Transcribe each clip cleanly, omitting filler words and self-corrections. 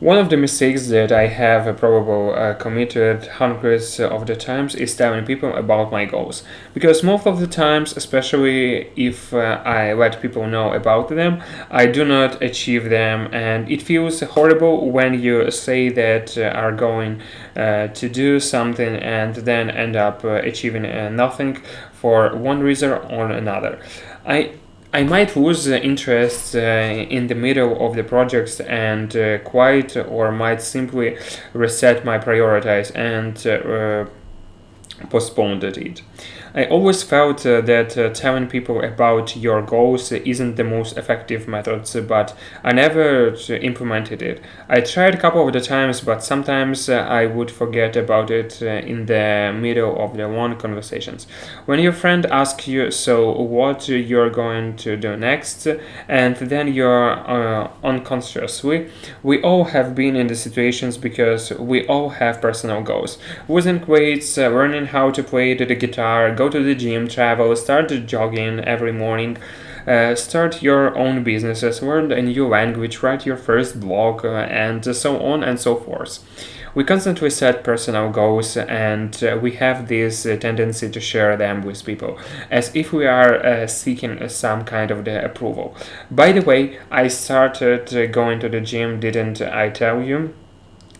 One of the mistakes that I have probably committed hundreds of the times is telling people about my goals. Because most of the times, especially if I let people know about them, I do not achieve them, and it feels horrible when you say that are going to do something and then end up achieving nothing for one reason or another. I I might lose interest in the middle of the projects and quit, or might simply reset my priorities and postponed it. I always felt that telling people about your goals isn't the most effective method, but I never implemented it. I tried a couple of the times, but sometimes I would forget about it in the middle of the long conversations. When your friend asks you, so what you're going to do next, and then you're unconsciously, we all have been in the situations because we all have personal goals. Losing weights, learning how to play the guitar, go to the gym, travel, start jogging every morning, start your own businesses, learn a new language, write your first blog, and so on and so forth. We constantly set personal goals, and we have this tendency to share them with people as if we are seeking some kind of the approval. By the way, I started going to the gym, didn't I tell you?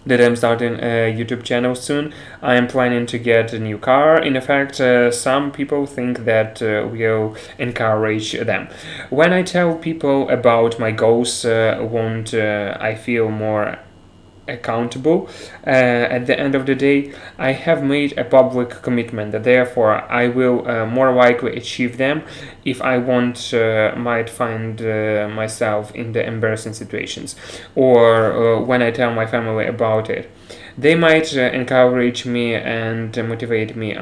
That I'm starting a YouTube channel soon. I am planning to get a new car. In fact, some people think that will encourage them. When I tell people about my goals, won't I feel more accountable? At the end of the day, I have made a public commitment. Therefore, I will more likely achieve them. If I won't, might find myself in the embarrassing situations, or when I tell my family about it, they might encourage me and motivate me.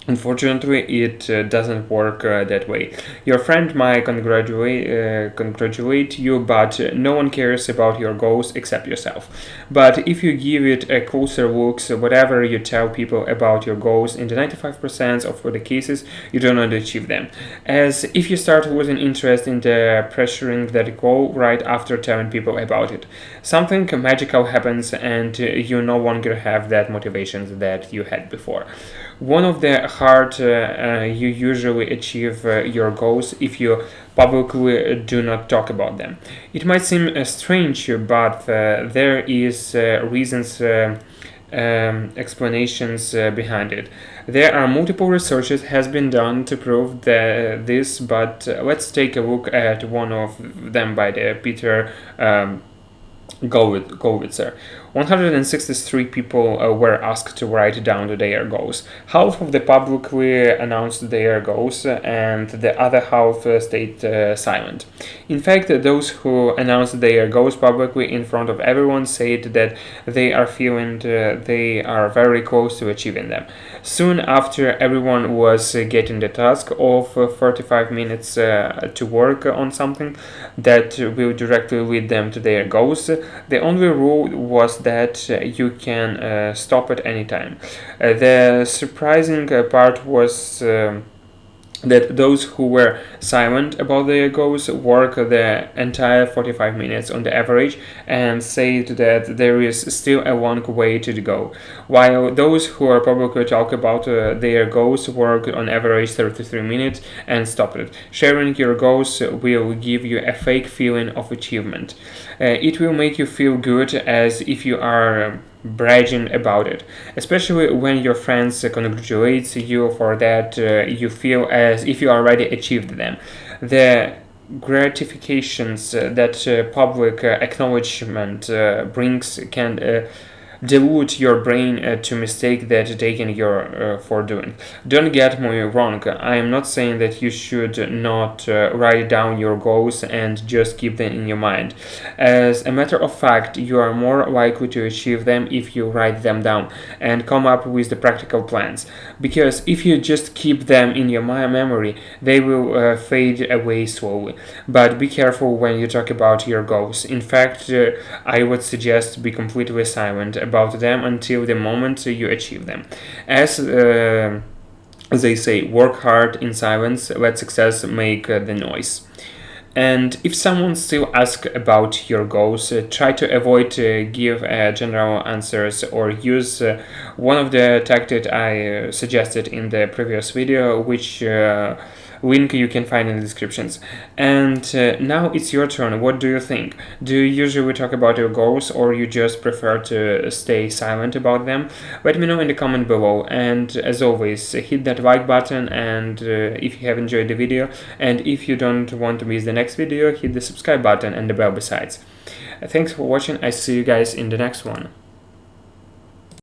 Unfortunately, it doesn't work that way. Your friend might congratulate you, but no one cares about your goals except yourself. But if you give it a closer look, so whatever you tell people about your goals, in the 95% of the cases, you do not achieve them. As if you start losing interest in the pressuring that goal right after telling people about it. Something magical happens, and you no longer have that motivation that you had before. One of the hard you usually achieve your goals if you publicly do not talk about them. It might seem strange, but there is reasons, explanations behind it. There are multiple researches has been done to prove this, but let's take a look at one of them by the Peter Govitzer. 163 people were asked to write down their goals. Half of the publicly announced their goals, and the other half stayed silent. In fact, those who announced their goals publicly in front of everyone said that they are feeling they are very close to achieving them. Soon after everyone was getting the task of 45 minutes to work on something that will directly lead them to their goals, the only rule was that you can stop at any time. The surprising part was that those who were silent about their goals work the entire 45 minutes on the average and said that there is still a long way to go, while those who are publicly talk about their goals work on average 33 minutes and stop it. Sharing your goals will give you a fake feeling of achievement. It will make you feel good as if you are bragging about it, especially when your friends congratulate you for that. You feel as if you already achieved them. The gratifications that public acknowledgement brings can dilute your brain to mistake that taking your for doing. Don't get me wrong, I am not saying that you should not write down your goals and just keep them in your mind. As a matter of fact, you are more likely to achieve them if you write them down and come up with the practical plans. Because if you just keep them in your memory, they will fade away slowly. But be careful when you talk about your goals. In fact, I would suggest be completely silent about them until the moment you achieve them. As they say, work hard in silence, let success make the noise. And if someone still asks about your goals, try to avoid give general answers, or use one of the tactics I suggested in the previous video, which link you can find in the descriptions. And now it's your turn. What do you think? Do you usually talk about your goals, or you just prefer to stay silent about them? Let me know in the comment below. And as always, hit that like button, and if you have enjoyed the video, and if you don't want to miss the next video, hit the subscribe button and the bell besides. Thanks for watching. I see you guys in the next one.